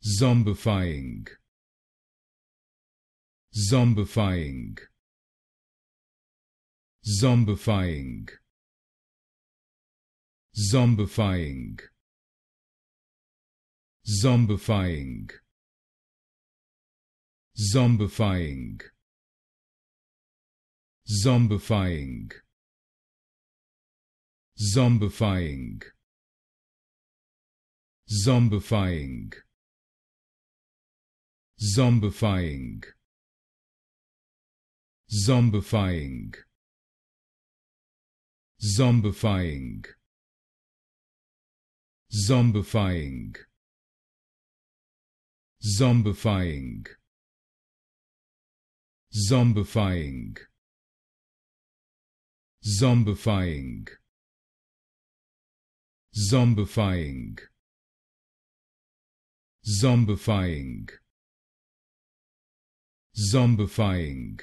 Zombifying. Zombifying. Zombifying. Zombifying. Zombifying. Zombifying. Zombifying. Zombifying. Zombifying. Zombifying. Zombifying. Zombifying. Zombifying. Zombifying. Zombifying. Zombifying. Zombifying. Zombifying. Zombifying.